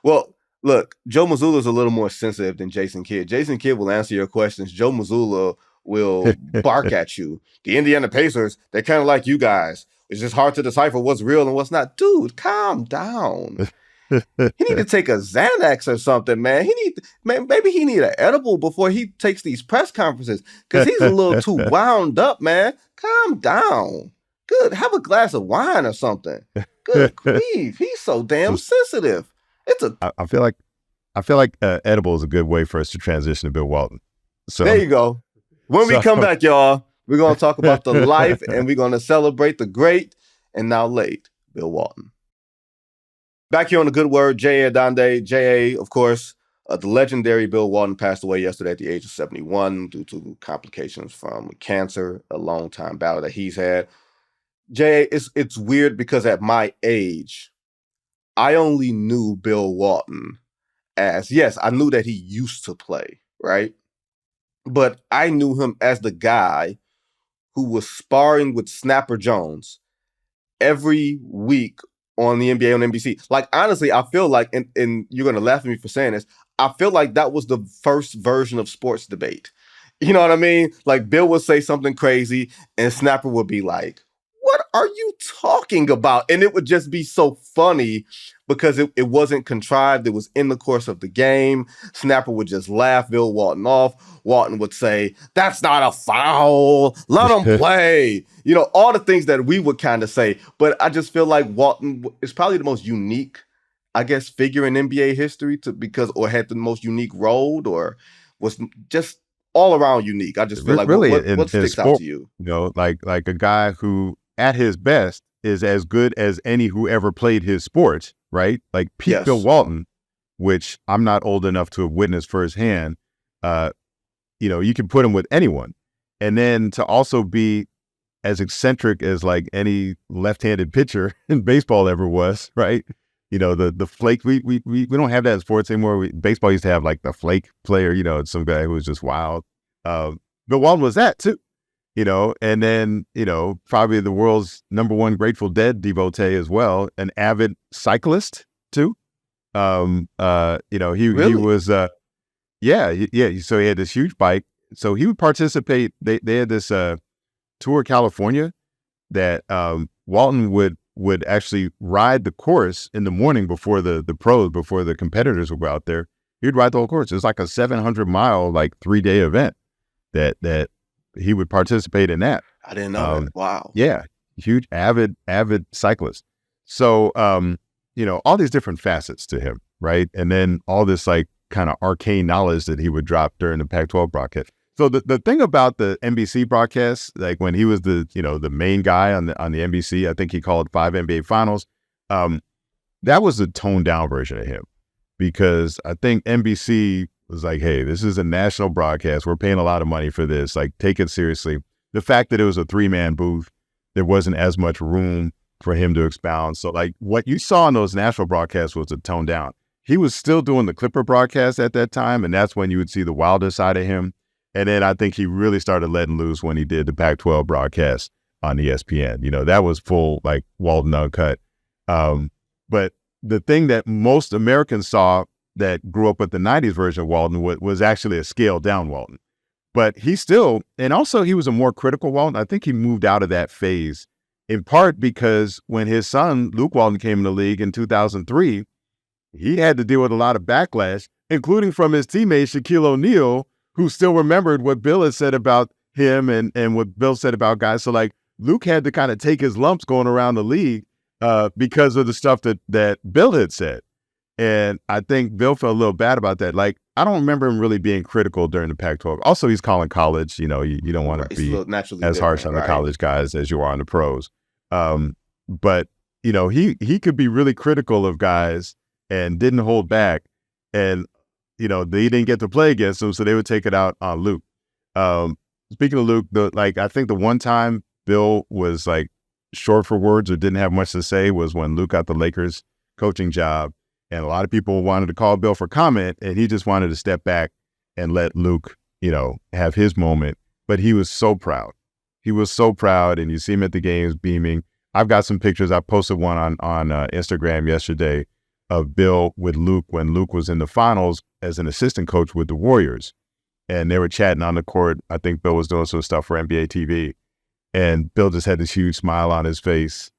Well, look, Joe Mazzulla is a little more sensitive than Jason Kidd. Jason Kidd will answer your questions. Joe Mazzulla will bark at you. The Indiana Pacers, they're kind of like you guys. It's just hard to decipher what's real and what's not. Dude, calm down. He need to take a Xanax or something, man. Maybe he need an edible before he takes these press conferences because he's a little too wound up, man. Calm down. Good. Have a glass of wine or something. Good grief. He's so damn sensitive. I feel like edible is a good way for us to transition to Bill Walton. So there you go. When we come back, y'all, we're going to talk about the life and we're going to celebrate the great and now late Bill Walton. Back here on the Good Word, J.A. Adande. J.A., of course, the legendary Bill Walton passed away yesterday at the age of 71 due to complications from cancer, a long-time battle that he's had. J.A., it's weird because at my age, I only knew Bill Walton as, yes, I knew that he used to play, right? But I knew him as the guy who was sparring with Snapper Jones every week on the NBA on NBC. Like, honestly, I feel like, and you're going to laugh at me for saying this, I feel like that was the first version of sports debate. You know what I mean? Like, Bill would say something crazy and Snapper would be like, what are you talking about? And it would just be so funny because it wasn't contrived. It was in the course of the game. Snapper would just laugh Bill Walton off. Walton would say, that's not a foul. Let him play. All the things that we would kind of say. But I just feel like Walton is probably the most unique, I guess, figure in NBA history or had the most unique role or was just all around unique. I just feel like really, what sticks out to you? Like a guy who at his best is as good as any who ever played his sport, right? Like Pete Bill Walton, which I'm not old enough to have witnessed firsthand. You can put him with anyone. And then to also be as eccentric as like any left-handed pitcher in baseball ever was, right? The flake, we don't have that in sports anymore. Baseball used to have like the flake player, some guy who was just wild. Bill Walton was that too. And then, probably the world's number one Grateful Dead devotee as well, an avid cyclist too. He was, so he had this huge bike. So he would participate. They had this Tour California that Walton would actually ride the course in the morning before the pros, before the competitors would go out there. He'd ride the whole course. It was like a 700-mile, 3-day event that he would participate in that. I didn't know that. Wow. Yeah. Huge, avid cyclist. So, all these different facets to him, right? And then all this kind of arcane knowledge that he would drop during the Pac-12 broadcast. So the thing about the NBC broadcast, like when he was the main guy on the NBC, I think he called 5 NBA Finals. That was the toned down version of him, because I think NBC was like, hey, this is a national broadcast. We're paying a lot of money for this. Like, take it seriously. The fact that it was a 3-man booth, there wasn't as much room for him to expound. So what you saw in those national broadcasts was a tone down. He was still doing the Clipper broadcast at that time, and that's when you would see the wilder side of him. And then I think he really started letting loose when he did the Pac-12 broadcast on ESPN. That was full, Walton uncut. But the thing that most Americans saw that grew up with the 90s version of Walton was actually a scaled down Walton. But he still, and also he was a more critical Walton. I think he moved out of that phase in part because when his son, Luke Walton, came in the league in 2003, he had to deal with a lot of backlash, including from his teammate Shaquille O'Neal, who still remembered what Bill had said about him and what Bill said about guys. So Luke had to kind of take his lumps going around the league. because of the stuff that Bill had said. And I think Bill felt a little bad about that. Like, I don't remember him really being critical during the Pac-12. Also, he's calling college. You don't want to be as harsh on the college guys as you are on the pros. But, he could be really critical of guys and didn't hold back. And, they didn't get to play against him, so they would take it out on Luke. Speaking of Luke, I think the one time Bill was like short for words or didn't have much to say was when Luke got the Lakers coaching job. And a lot of people wanted to call Bill for comment, and he just wanted to step back and let Luke, have his moment. But he was so proud. He was so proud, and you see him at the games beaming. I've got some pictures. I posted one on Instagram yesterday of Bill with Luke when Luke was in the finals as an assistant coach with the Warriors. And they were chatting on the court. I think Bill was doing some stuff for NBA TV. And Bill just had this huge smile on his face.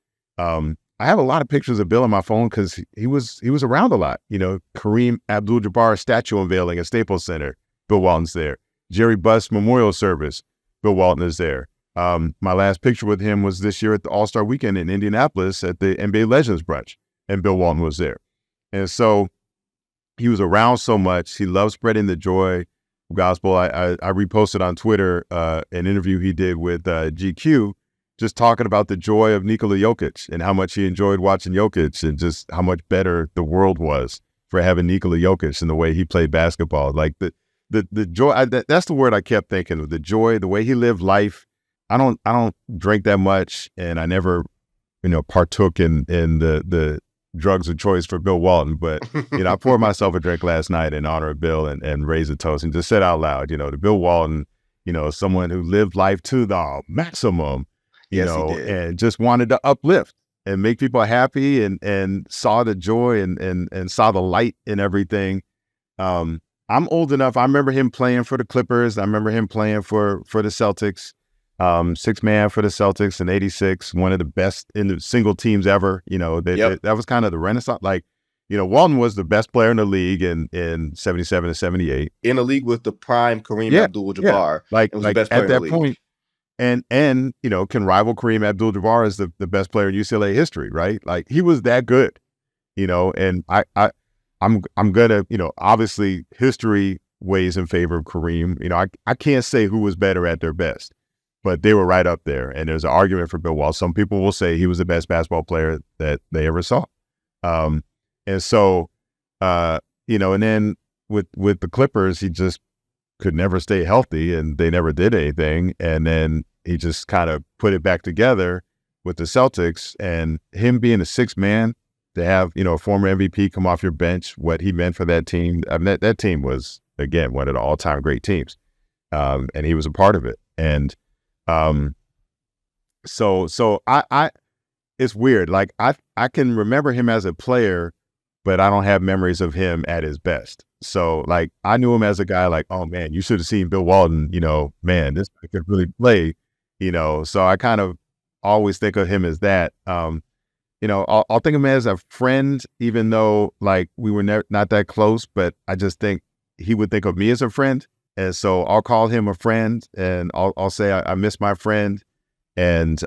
I have a lot of pictures of Bill on my phone because he was around a lot. Kareem Abdul-Jabbar statue unveiling at Staples Center, Bill Walton's there. Jerry Buss memorial service, Bill Walton is there. My last picture with him was this year at the All-Star Weekend in Indianapolis at the NBA Legends Brunch, and Bill Walton was there. And so he was around so much. He loved spreading the joy gospel. I reposted on Twitter an interview he did with GQ, just talking about the joy of Nikola Jokic and how much he enjoyed watching Jokic and just how much better the world was for having Nikola Jokic and the way he played basketball. Like the joy, that's the word I kept thinking of, the joy, the way he lived life. I don't drink that much, and I never, partook in the drugs of choice for Bill Walton. But, I poured myself a drink last night in honor of Bill and raised a toast and just said out loud, to Bill Walton, someone who lived life to the maximum. And just wanted to uplift and make people happy and saw the joy and saw the light in everything. I'm old enough. I remember him playing for the Clippers. I remember him playing for the Celtics, 6-man for the Celtics in '86, one of the best in the single teams ever. That was kind of the Renaissance. Walton was the best player in the league in 77 and 78. In the league with the prime Kareem Abdul-Jabbar. Yeah. Like at that point. And can rival Kareem Abdul-Jabbar as the best player in UCLA history, right? Like, he was that good, and I'm gonna, obviously history weighs in favor of Kareem. I can't say who was better at their best, but they were right up there. And there's an argument for Bill Walton. Some people will say he was the best basketball player that they ever saw. And so, and then with the Clippers, he just could never stay healthy, and they never did anything. And then he just kind of put it back together with the Celtics, and him being a 6-man to have, a former MVP come off your bench, what he meant for that team. I mean, that team was, again, one of the all-time great teams. And he was a part of it. And so I it's weird. Like, I can remember him as a player, but I don't have memories of him at his best. So, like, I knew him as a guy like, oh, man, you should have seen Bill Walton, man, this guy could really play, So I kind of always think of him as that. I'll think of him as a friend, even though, like, we were not that close, but I just think he would think of me as a friend. And so I'll call him a friend, and I'll say I miss my friend. And,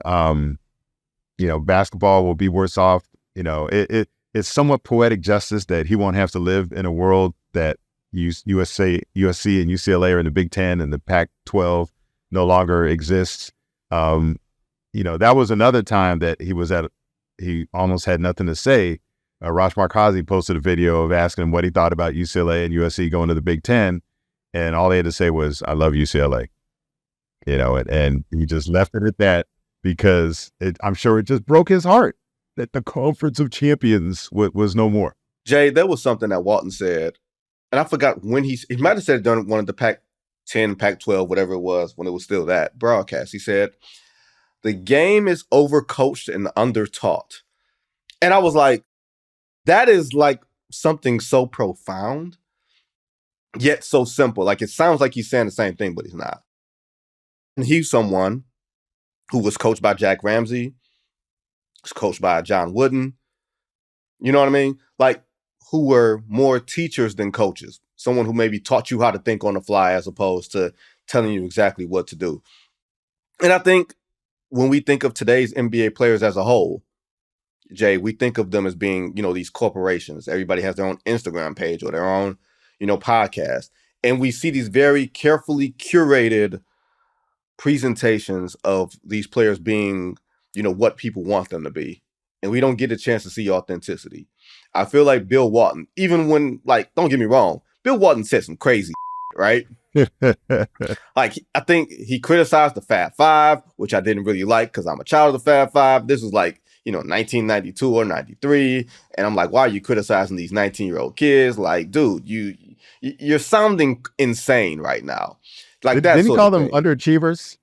basketball will be worse off. It's somewhat poetic justice that he won't have to live in a world that USC and UCLA are in the Big Ten and the Pac-12 no longer exists. That was another time that he almost had nothing to say. Rosh Markazi posted a video of asking him what he thought about UCLA and USC going to the Big Ten, and all he had to say was, "I love UCLA." And he just left it at that because I'm sure it just broke his heart that the Conference of Champions was no more. Jay, there was something that Walton said, and I forgot when he might have said it during one of the Pac-10, Pac-12, whatever it was, when it was still that broadcast. He said, the game is overcoached and undertaught. And I was like, that is like something so profound, yet so simple. Like, it sounds like he's saying the same thing, but he's not. And he's someone who was coached by Jack Ramsey, was coached by John Wooden. You know what I mean? Like, who were more teachers than coaches. Someone who maybe taught you how to think on the fly as opposed to telling you exactly what to do. And I think when we think of today's NBA players as a whole, Jay, we think of them as being, these corporations. Everybody has their own Instagram page or their own, podcast. And we see these very carefully curated presentations of these players being, what people want them to be. And we don't get a chance to see authenticity. I feel like Bill Walton, even when, don't get me wrong, Bill Walton said some crazy right? I think he criticized the Fab Five, which I didn't really like because I'm a child of the Fab Five. This was 1992 or 93. And I'm like, why are you criticizing these 19-year-old kids? Like, dude, you're sounding insane right now. Didn't he call them underachievers?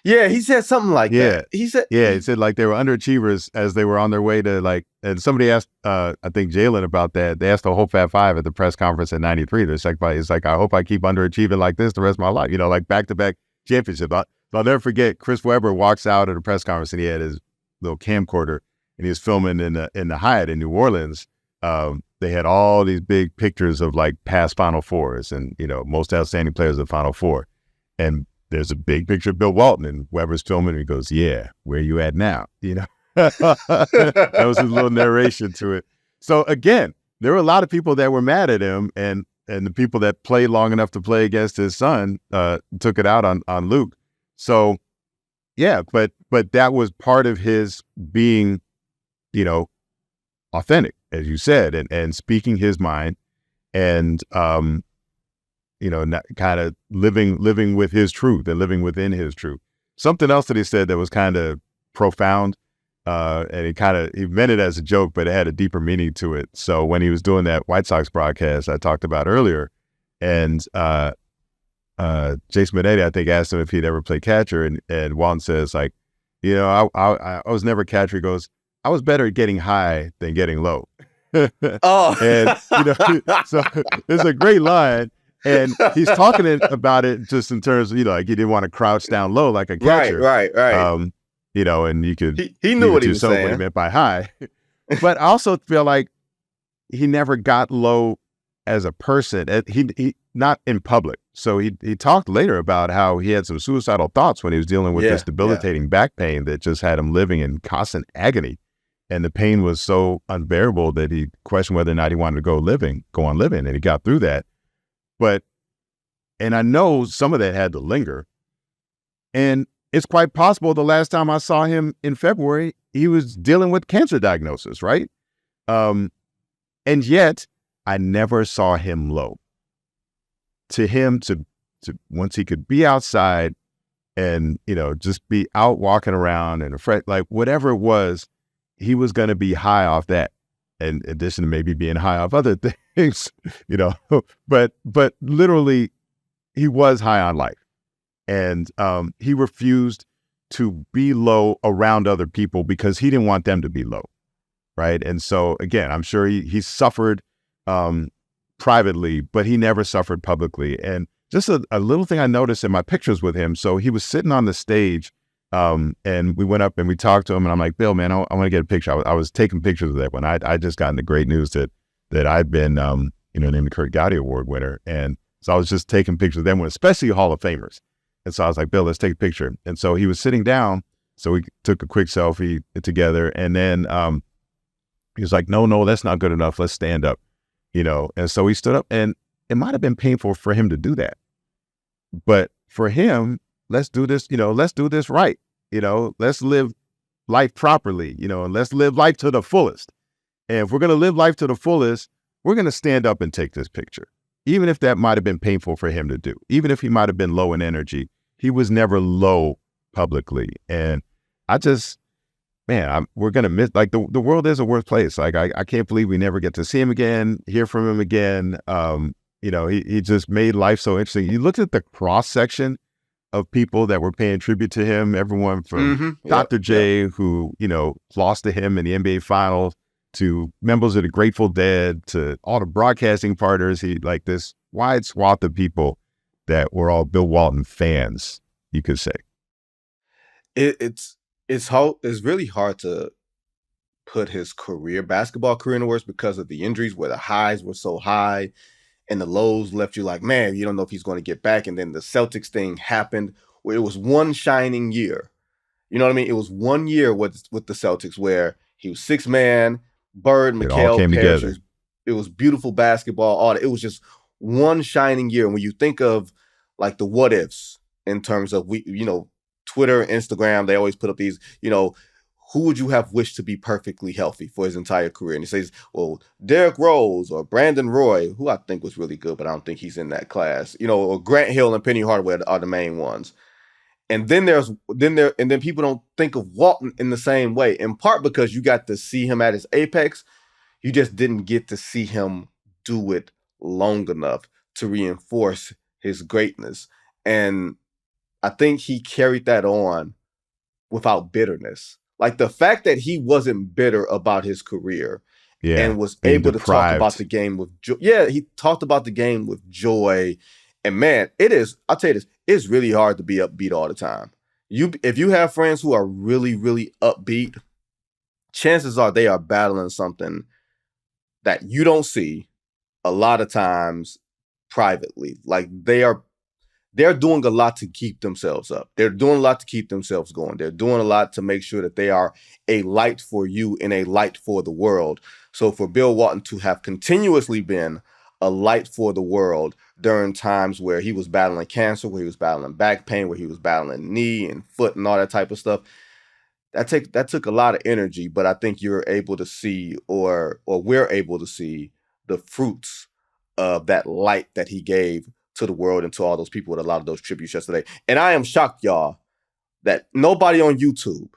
Yeah, he said something like that. He said like they were underachievers as they were on their way to and somebody asked, I think Jalen about that. They asked the whole Fab Five at the press conference in '93. It's like, I hope I keep underachieving like this the rest of my life, back-to-back championship. I'll never forget, Chris Webber walks out at a press conference and he had his little camcorder and he was filming in the Hyatt in New Orleans. They had all these big pictures of past Final Fours and, most outstanding players of the Final Four. And there's a big picture of Bill Walton and Weber's filming and he goes, yeah, where you at now? That was his little narration to it. So again, there were a lot of people that were mad at him and the people that played long enough to play against his son took it out on Luke. So yeah, but that was part of his being, authentic, as you said, and speaking his mind and, not kind of living with his truth and living within his truth. Something else that he said that was kind of profound, and he meant it as a joke, but it had a deeper meaning to it. So when he was doing that White Sox broadcast I talked about earlier, and Jason Benetti, I think, asked him if he'd ever play catcher, and Walton says, I was never a catcher. He goes, I was better at getting high than getting low. Oh, and so it's a great line. And he's talking about it just in terms of, he didn't want to crouch down low like a catcher. Right. And you could... He knew what he was saying. What he meant by high. But I also feel like he never got low as a person. He not in public. So he talked later about how he had some suicidal thoughts when he was dealing with this debilitating back pain that just had him living in constant agony. And the pain was so unbearable that he questioned whether or not he wanted to go on living. And he got through that. And I know some of that had to linger. And it's quite possible the last time I saw him in February, he was dealing with cancer diagnosis, right? And yet I never saw him low. To him, to once he could be outside and, just be out walking around and whatever it was, he was going to be high off that. In addition to maybe being high off other things, but literally he was high on life, and he refused to be low around other people because he didn't want them to be low, right? And so again, I'm sure he suffered privately, but he never suffered publicly. And just a little thing I noticed in my pictures with him. So he was sitting on the stage. And we went up and we talked to him and I'm like, Bill, man, I want to get a picture. I was taking pictures of that when I just gotten the great news that I'd been, named the Kurt Gowdy Award winner. And so I was just taking pictures of them, especially Hall of Famers. And so I was like, Bill, let's take a picture. And so he was sitting down. So we took a quick selfie together. And then, he was like, no, that's not good enough. Let's stand up, And so he stood up and it might've been painful for him to do that. But for him, let's do this, let's do this right. Let's live life properly, and let's live life to the fullest. And if we're going to live life to the fullest, we're going to stand up and take this picture. Even if that might have been painful for him to do, even if he might have been low in energy, he was never low publicly. And I just, we're going to miss, the world is a worse place. I can't believe we never get to see him again, hear from him again. He just made life so interesting. You looked at the cross section of people that were paying tribute to him, everyone from Dr. J, who, lost to him in the NBA Finals, to members of the Grateful Dead, to all the broadcasting partners. This wide swath of people that were all Bill Walton fans, you could say. It's really hard to put his basketball career in words because of the injuries, where the highs were so high and the lows left you like, man, you don't know if he's going to get back. And then the Celtics thing happened where it was one shining year. You know what I mean? It was 1 year with the Celtics where He was six man. Bird, It all McHale, came Parrish. together. It was beautiful basketball. All that. It was just one shining year. And when you think of like the what ifs in terms of Twitter, Instagram, they always put up these, who would you have wished to be perfectly healthy for his entire career? And he says, well, Derrick Rose or Brandon Roy, who I think was really good, but I don't think he's in that class. Or Grant Hill and Penny Hardaway are the main ones. And then then people don't think of Walton in the same way, in part because you got to see him at his apex. You just didn't get to see him do it long enough to reinforce his greatness. And I think he carried that on without bitterness. Like the fact that he wasn't bitter about his career and was able to talk about the game with joy. Yeah, he talked about the game with joy. And man, I'll tell you this, it's really hard to be upbeat all the time. If you have friends who are really, really upbeat, chances are they are battling something that you don't see a lot of times privately. Like they're doing a lot to keep themselves up. They're doing a lot to keep themselves going. They're doing a lot to make sure that they are a light for you and a light for the world. So for Bill Walton to have continuously been a light for the world during times where he was battling cancer, where he was battling back pain, where he was battling knee and foot and all that type of stuff, that took a lot of energy. But I think you're able to see, or we're able to see, the fruits of that light that he gave to the world and to all those people with a lot of those tributes yesterday. And I am shocked, y'all, that nobody on YouTube,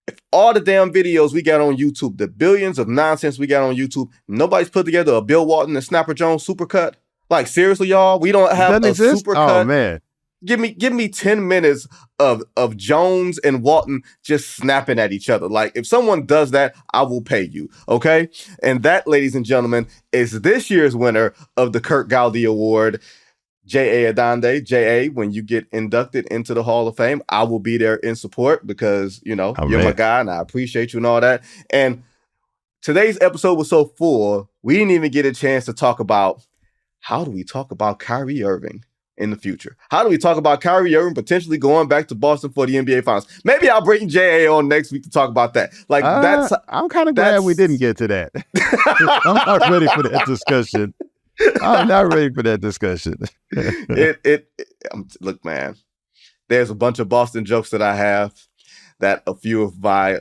if all the damn videos we got on YouTube, the billions of nonsense we got on YouTube, nobody's put together a Bill Walton and Snapper Jones supercut. Like seriously, y'all, we don't have a supercut. Oh man, give me 10 minutes of Jones and Walton just snapping at each other. Like if someone does that, I will pay you. Okay, and that, ladies and gentlemen, is this year's winner of the Kurt Gowdy Award. J.A. Adande, J.A., when you get inducted into the Hall of Fame, I will be there in support because, you're my guy and I appreciate you and all that. And today's episode was so full, we didn't even get a chance to talk about how do we talk about Kyrie Irving in the future? How do we talk about Kyrie Irving potentially going back to Boston for the NBA Finals? Maybe I'll bring J.A. on next week to talk about that. Like I'm kind of glad we didn't get to that. I'm not ready for that discussion. I'm not ready for that discussion. Look, man, there's a bunch of Boston jokes that I have that a few of my,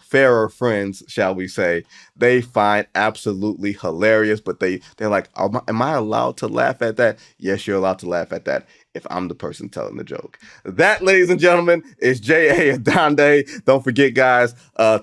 fairer friends, shall we say, they find absolutely hilarious, but they're like, am I allowed to laugh at that? Yes, you're allowed to laugh at that if I'm the person telling the joke. That, ladies and gentlemen, is J.A. Adande. Don't forget, guys,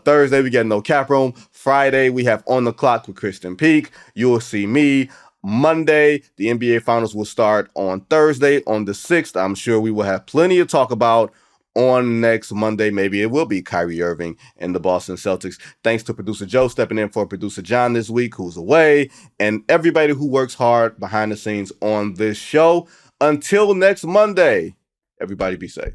Thursday we get No Cap Room. Friday we have On the Clock with Kristen Peak. You'll see me. Monday, the NBA Finals will start on Thursday, on the 6th. I'm sure we will have plenty to talk about on next Monday. Maybe it will be Kyrie Irving and the Boston Celtics. Thanks to producer Joe stepping in for producer John this week, who's away, and everybody who works hard behind the scenes on this show. Until next Monday, everybody be safe.